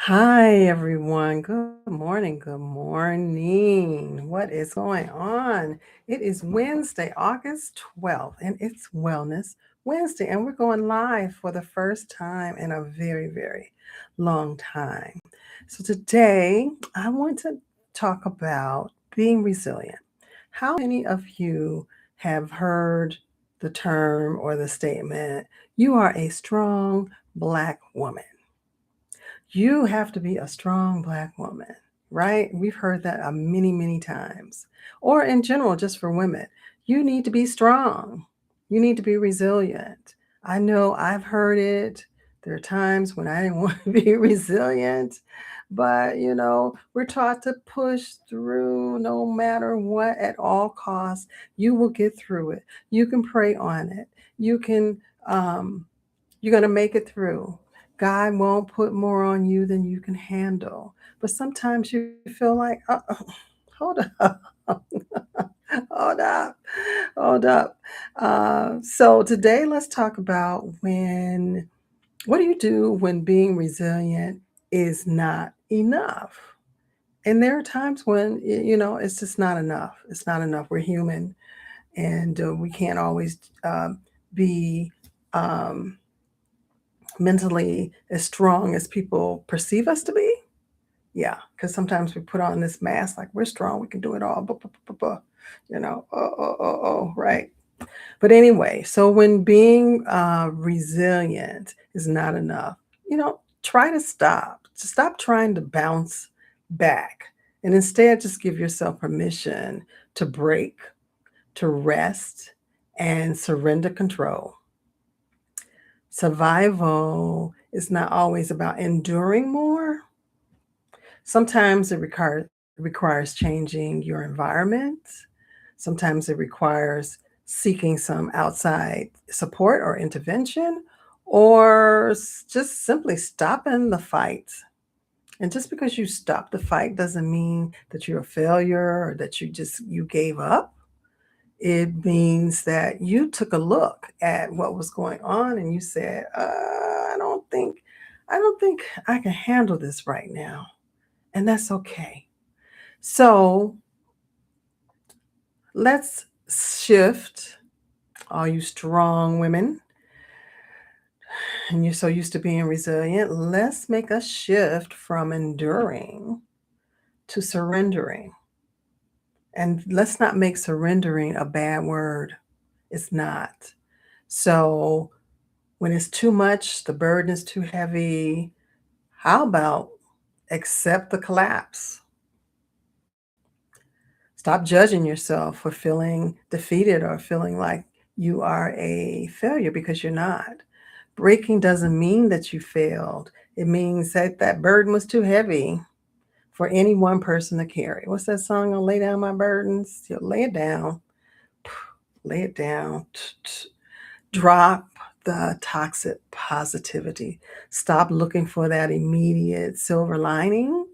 Hi, everyone. Good morning. Good morning. What is going on? It is Wednesday, August 12th, and it's Wellness Wednesday, and we're going live for the first time in a very, very long time. So, today I want to talk about being resilient. How many of you have heard the term or the statement, you are a strong Black woman? You have to be a strong Black woman, right? We've heard that many, many times. Or in general, just for women, you need to be strong. You need to be resilient. I know I've heard it. There are times when I didn't want to be resilient, but we're taught to push through no matter what at all costs. You will get through it. You can pray on it. You can you're going to make it through. God won't put more on you than you can handle. But sometimes you feel like, hold up, hold up, hold up. So today, let's talk about what do you do when being resilient is not enough? And there are times when, it's just not enough. It's not enough. We're human and we can't always be. Um, mentally as strong as people perceive us to be. Yeah, because sometimes we put on this mask like we're strong, we can do it all. Right. But anyway, so when being resilient is not enough, try to stop. Just stop trying to bounce back and instead just give yourself permission to break, to rest, and surrender control. Survival is not always about enduring more. Sometimes it requires changing your environment. Sometimes it requires seeking some outside support or intervention, or just simply stopping the fight. And just because you stop the fight doesn't mean that you're a failure or that you gave up. It means that you took a look at what was going on and you said, I don't think I can handle this right now. And that's okay. So let's shift, all you strong women, and you're so used to being resilient. Let's make a shift from enduring to surrendering. And let's not make surrendering a bad word. It's not. So when it's too much, the burden is too heavy. How about accept the collapse? Stop judging yourself for feeling defeated or feeling like you are a failure because you're not. Breaking doesn't mean that you failed. It means that that burden was too heavy for any one person to carry. What's that song? I'll lay down my burdens. You lay it down. Lay it down. Drop the toxic positivity. Stop looking for that immediate silver lining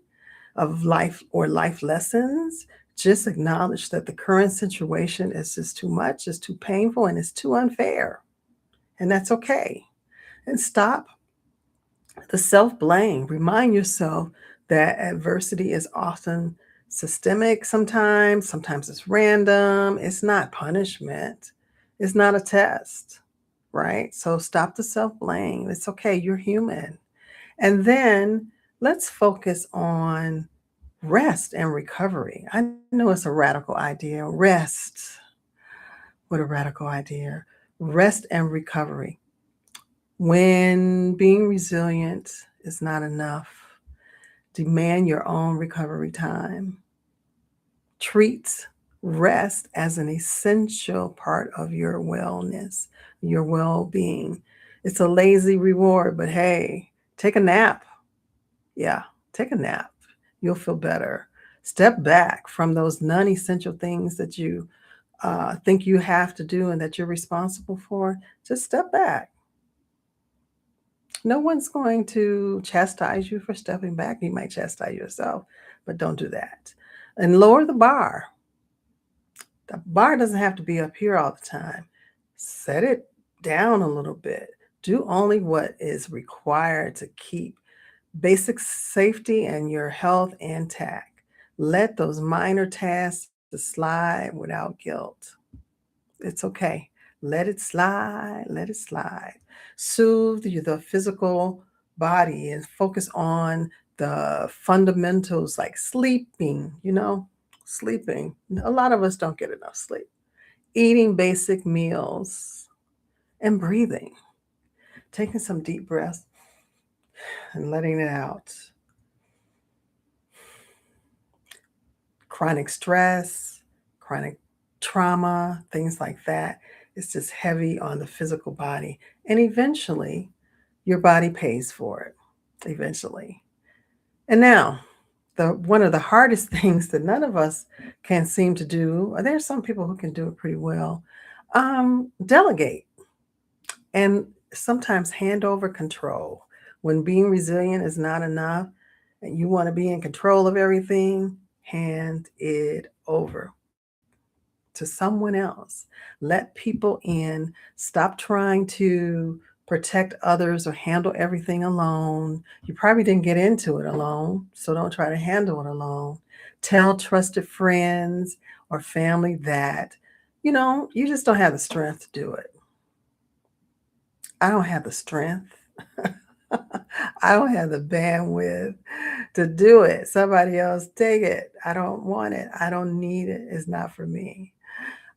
of life or life lessons. Just acknowledge that the current situation is just too much, it's too painful, and it's too unfair. And that's okay. And stop the self blame. Remind yourself that adversity is often systemic sometimes it's random, it's not punishment, it's not a test, right? So stop the self blame. It's okay, you're human. And then let's focus on rest and recovery. I know it's a radical idea. Rest. What a radical idea. Rest and recovery. When being resilient is not enough, demand your own recovery time. Treat rest as an essential part of your wellness, your well being. It's a lazy reward, but hey, take a nap. Yeah, take a nap. You'll feel better. Step back from those non essential things that you think you have to do and that you're responsible for. Just step back. No one's going to chastise you for stepping back. You might chastise yourself, but don't do that. And lower the bar. The bar doesn't have to be up here all the time. Set it down a little bit. Do only what is required to keep basic safety and your health intact. Let those minor tasks slide without guilt. It's okay. Let it slide, let it slide. Soothe the physical body and focus on the fundamentals like sleeping, sleeping. A lot of us don't get enough sleep. Eating basic meals and breathing, taking some deep breaths and letting it out. Chronic stress, chronic trauma, things like that. It's just heavy on the physical body. And eventually, your body pays for it. Eventually. And now, the one of the hardest things that none of us can seem to do, or there's some people who can do it pretty well, delegate and sometimes hand over control. When being resilient is not enough and you want to be in control of everything, hand it over to someone else. Let people in. Stop trying to protect others or handle everything alone. You probably didn't get into it alone, so don't try to handle it alone. Tell trusted friends or family that, you just don't have the strength to do it. I don't have the strength. I don't have the bandwidth to do it. Somebody else take it. I don't want it. I don't need it. It's not for me.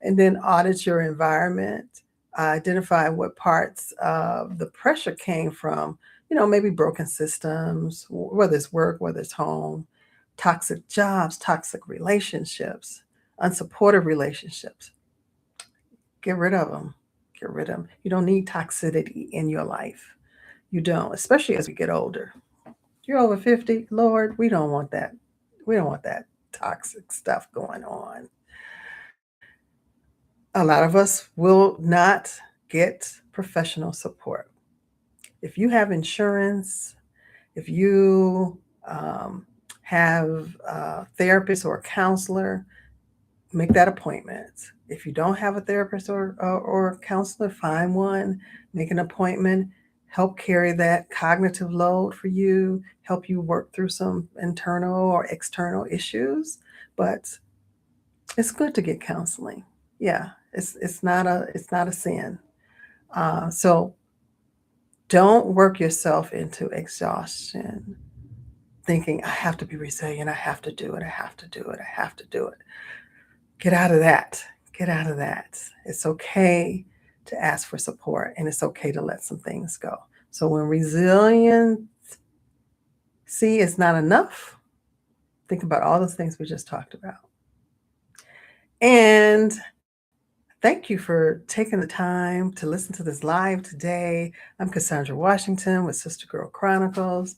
And then audit your environment. Identify what parts of the pressure came from, maybe broken systems, whether it's work, whether it's home, toxic jobs, toxic relationships, unsupportive relationships. Get rid of them. Get rid of them. You don't need toxicity in your life. You don't, especially as we get older. You're over 50, Lord, we don't want that. We don't want that toxic stuff going on. A lot of us will not get professional support. If you have insurance, if you um, have a therapist or a counselor, make that appointment. If you don't have a therapist or a counselor, find one, make an appointment, help carry that cognitive load for you, help you work through some internal or external issues. But it's good to get counseling. Yeah, it's not a sin. So don't work yourself into exhaustion, thinking I have to be resilient, I have to do it, I have to do it, I have to do it. Get out of that. Get out of that. It's okay to ask for support and it's okay to let some things go. So when resiliency is not enough, think about all those things we just talked about. And thank you for taking the time to listen to this live today. I'm Cassandra Washington with Sustah-Girl Chronicles.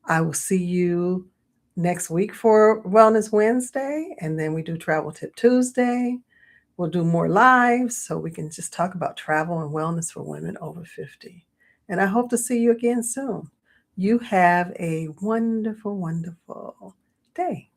I will see you next week for Wellness Wednesday, and then we do Travel Tip Tuesday. We'll do more lives so we can just talk about travel and wellness for women over 50. And I hope to see you again soon. You have a wonderful, wonderful day.